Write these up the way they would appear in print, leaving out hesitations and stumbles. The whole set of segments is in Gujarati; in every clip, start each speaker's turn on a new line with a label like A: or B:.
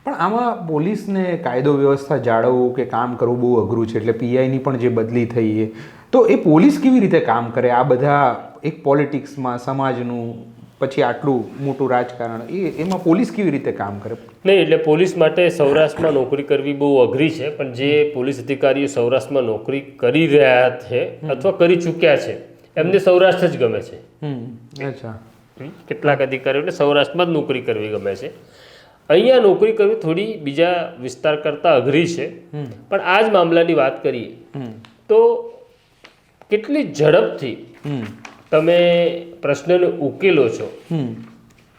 A: પણ આમાં પોલીસને કાયદો વ્યવસ્થા જાળવવું કે કામ કરવું બહુ અઘરું છે. એટલે પીઆઈની પણ જે બદલી થઈ છે, તો એ પોલીસ કેવી રીતે કામ કરે આ બધા એક પોલિટિક્સમાં સમાજનું, પછી આટલું મોટું રાજકારણ, એમાં પોલીસ કેવી રીતે કામ કરે?
B: નહીં, એટલે પોલીસ માટે સૌરાષ્ટ્રમાં નોકરી કરવી બહુ અઘરી છે, પણ જે પોલીસ અધિકારીઓ સૌરાષ્ટ્રમાં નોકરી કરી રહ્યા છે અથવા કરી ચૂક્યા છે એમને સૌરાષ્ટ્ર જ ગમે છે.
A: અચ્છા.
B: કેટલાક અધિકારીઓને સૌરાષ્ટ્રમાં જ નોકરી કરવી ગમે છે. અહીંયા નોકરી કરવી થોડી બીજા વિસ્તાર કરતાં અઘરી છે. પણ આ જ મામલાની વાત કરીએ તો કેટલી ઝડપથી તમે પ્રશ્નને ઉકેલો છો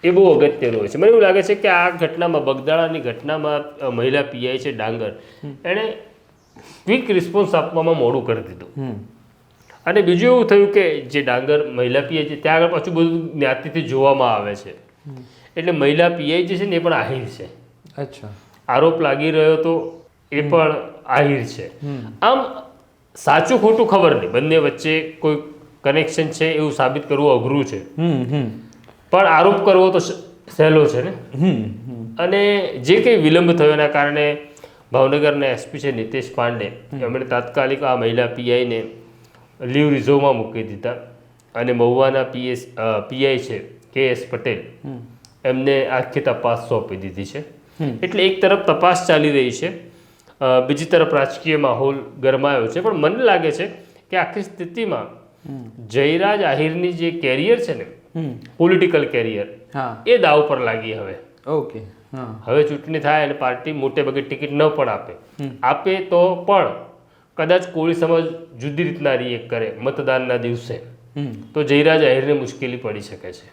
B: એ બહુ અગત્યનું હોય છે. મને એવું લાગે છે કે આ ઘટનામાં, બગદાણાની ઘટનામાં મહિલા પીઆઈ છે ડાંગર, એણે ક્વિક રિસ્પોન્સ આપવામાં મોડું કરી દીધું. અને બીજું એવું થયું કે જે ડાંગર મહિલા પીઆઈ છે ત્યાં આગળ પાછું બધું જ્ઞાતિથી જોવામાં આવે છે. એટલે મહિલા પીઆઈ જે છે ને એ પણ આહિર છે.
A: અચ્છા.
B: આરોપ લાગી રહ્યો તો એ પણ આહિર છે. આમ સાચું ખોટું ખબર નહીં, બંને વચ્ચે કોઈ કનેક્શન છે એવું સાબિત કરવું અઘરું છે. પણ આરોપ કરવો તો સહેલો છે ને. અને જે કંઈ વિલંબ થયો એના કારણે ભાવનગરના એસપી છે નિતેશ પાંડે, એમણે તાત્કાલિક આ મહિલા પીઆઈને લીવ રિઝર્વમાં મૂકી દીધા અને મહુવાના પીઆઈ છે કે.એસ. પટેલ, એમને આખી તપાસ સોંપી દીધી છે. એટલે એક તરફ તપાસ ચાલી રહી છે, બીજી તરફ રાજકીય માહોલ ગરમાયો છે. પણ મને લાગે છે કે આખી સ્થિતિમાં જયરાજ આહિરની જે કેરિયર છે ને, પોલિટિકલ કેરિયર, એ દાવ પર લાગી હવે.
A: ઓકે.
B: હવે ચૂંટણી થાય અને પાર્ટી મોટે ભાગે ટિકિટ ન પણ આપે તો પણ કદાચ કોળી સમાજ જુદી રીતના રિએક્ટ કરે મતદાનના દિવસે, તો જયરાજ આહિરને મુશ્કેલી પડી શકે છે.